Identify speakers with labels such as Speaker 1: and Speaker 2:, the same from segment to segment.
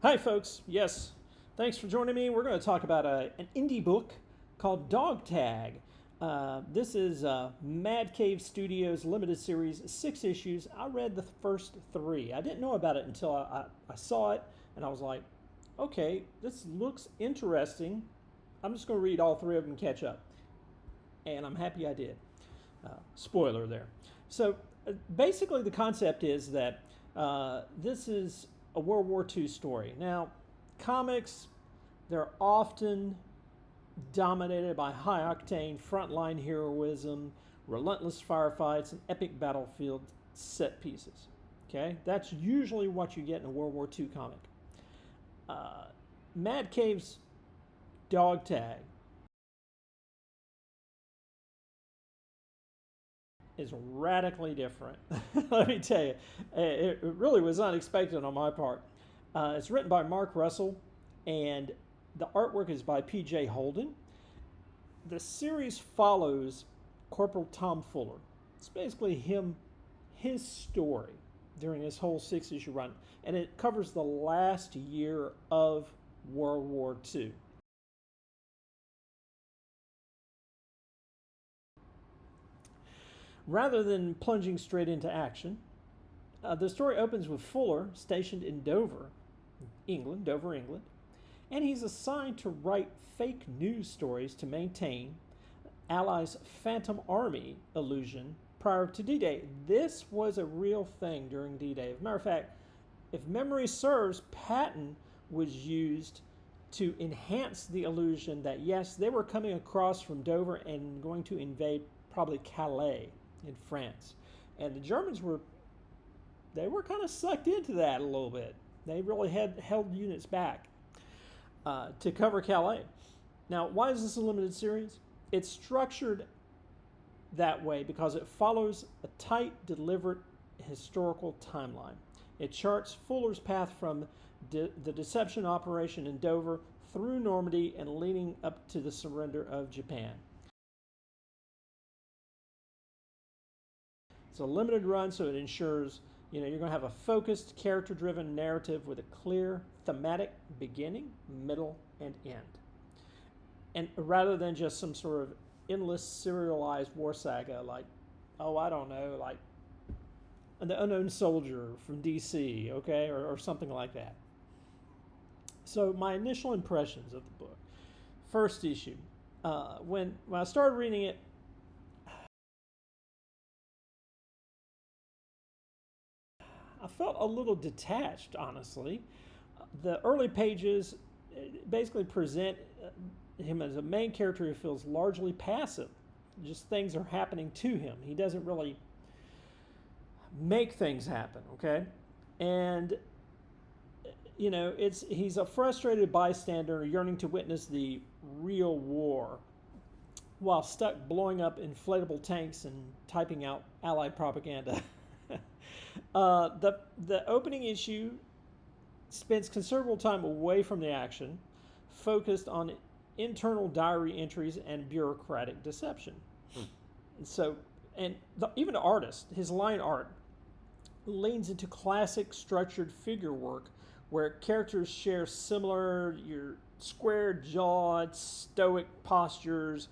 Speaker 1: Hi, folks. Yes, thanks for joining me. We're going to talk about an indie book called Dog Tag. This is Mad Cave Studios limited series, 6 issues. I read the first 3. I didn't know about it until I saw it, and I was like, okay, this looks interesting. I'm just going to read all 3 of them and catch up. And I'm happy I did. Spoiler there. So basically, the concept is that this is a World War II story. Now, comics, they're often dominated by high octane frontline heroism, relentless firefights, and epic battlefield set pieces. Okay, that's usually what you get in a World War II comic. Mad Cave's Dog Tag is radically different. Let me tell you, it really was unexpected on my part. It's written by Mark Russell, and the artwork is by P.J. Holden. The series follows Corporal Tom Fuller. It's basically his story during this whole 6-issue run, and it covers the last year of World War II. Rather than plunging straight into action, the story opens with Fuller stationed in Dover, England, and he's assigned to write fake news stories to maintain Allies' Phantom Army illusion prior to D-Day. This was a real thing during D-Day. As a matter of fact, if memory serves, Patton was used to enhance the illusion that, yes, they were coming across from Dover and going to invade probably Calais in France. And the Germans were kind of sucked into that a little bit. They really had held units back to cover Calais. Now, why is this a limited series? It's structured that way because it follows a tight, deliberate historical timeline. It charts Fuller's path from the deception operation in Dover through Normandy and leading up to the surrender of Japan. It's a limited run, so it ensures you're going to have a focused, character-driven narrative with a clear thematic beginning, middle, and end. And rather than just some sort of endless serialized war saga like, I don't know, like The Unknown Soldier from DC, okay, or something like that. So my initial impressions of the book. First issue. When I started reading it, I felt a little detached, honestly. The early pages basically present him as a main character who feels largely passive. Just things are happening to him. He doesn't really make things happen, okay? And he's a frustrated bystander yearning to witness the real war while stuck blowing up inflatable tanks and typing out Allied propaganda. The opening issue spends considerable time away from the action, focused on internal diary entries and bureaucratic deception. Even the artist, his line art, leans into classic structured figure work where characters share similar, your square-jawed, stoic postures,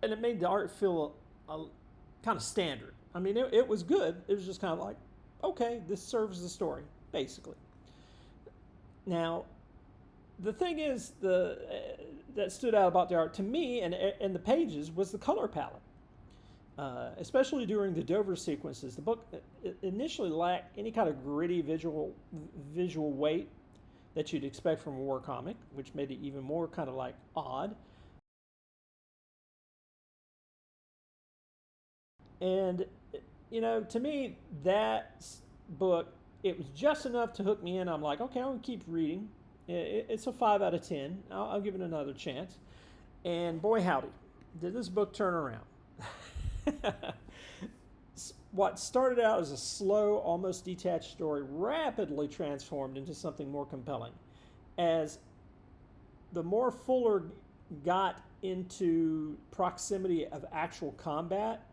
Speaker 1: and it made the art feel kind of standard. I mean, it was good. It was just kind of like, okay, this serves the story, basically. Now, the thing is, that stood out about the art to me and the pages was the color palette. Especially during the Dover sequences, the book initially lacked any kind of gritty visual weight that you'd expect from a war comic, which made it even more kind of like odd. And to me, that book, it was just enough to hook me in. I'm like, okay, I'm gonna keep reading. It's a 5 out of 10. I'll give it another chance. And boy, howdy, did this book turn around. What started out as a slow, almost detached story rapidly transformed into something more compelling. As the more Fuller got into proximity of actual combat,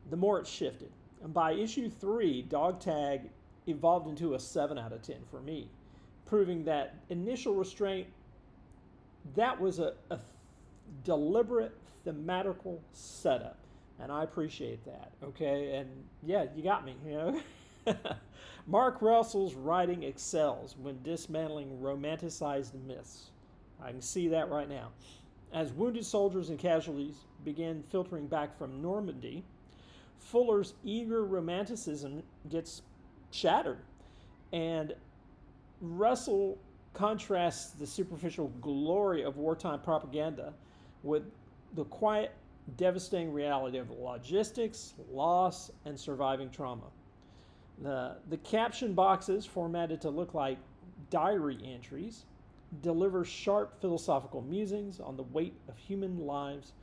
Speaker 1: the more it shifted. And by issue 3, Dog Tag evolved into a 7 out of 10 for me. proving that initial restraint, that was a deliberate thematical setup, and I appreciate that. Okay, and yeah, you got me. Mark Russell's writing excels when dismantling romanticized myths. I can see that right now. As wounded soldiers and casualties begin filtering back from Normandy, Fuller's eager romanticism gets shattered, and Russell contrasts the superficial glory of wartime propaganda with the quiet, devastating reality of logistics, loss, and surviving trauma. The caption boxes, formatted to look like diary entries, deliver sharp philosophical musings on the weight of human lives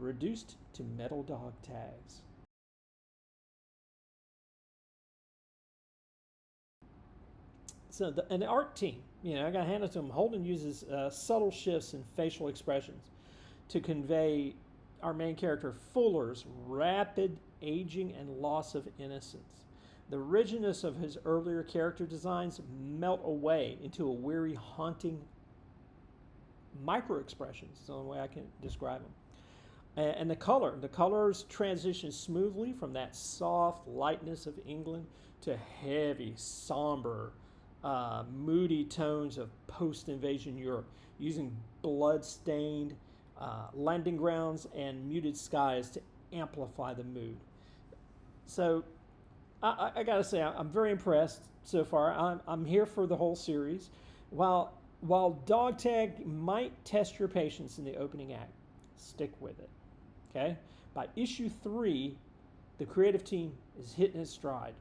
Speaker 1: reduced to metal dog tags. So an art team, I got to hand it to him. Holden uses subtle shifts in facial expressions to convey our main character Fuller's rapid aging and loss of innocence. The rigidness of his earlier character designs melt away into a weary, haunting micro-expressions. It's the only way I can describe them. And the colors transition smoothly from that soft lightness of England to heavy, somber, moody tones of post-invasion Europe, using blood-stained landing grounds and muted skies to amplify the mood. So I gotta say, I'm very impressed so far. I'm here for the whole series. While Dog Tag might test your patience in the opening act, stick with it. Okay? By issue 3, the creative team is hitting its stride.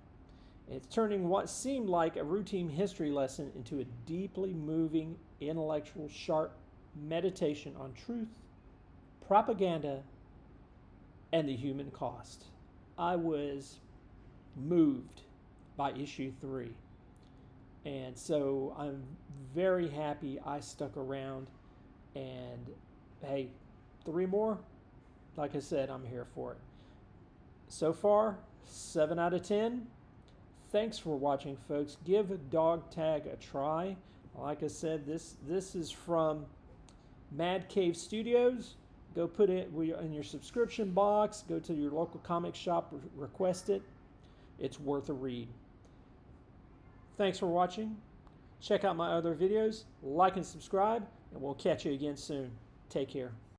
Speaker 1: It's turning what seemed like a routine history lesson into a deeply moving, intellectual, sharp meditation on truth, propaganda, and the human cost. I was moved by issue 3. And so I'm very happy I stuck around. And hey, 3 more? Like I said, I'm here for it. So far, 7 out of 10. Thanks for watching, folks. Give Dog Tag a try. Like I said, this is from Mad Cave Studios. Go put it in your subscription box. Go to your local comic shop, request it. It's worth a read. Thanks for watching. Check out my other videos, like and subscribe, and we'll catch you again soon. Take care.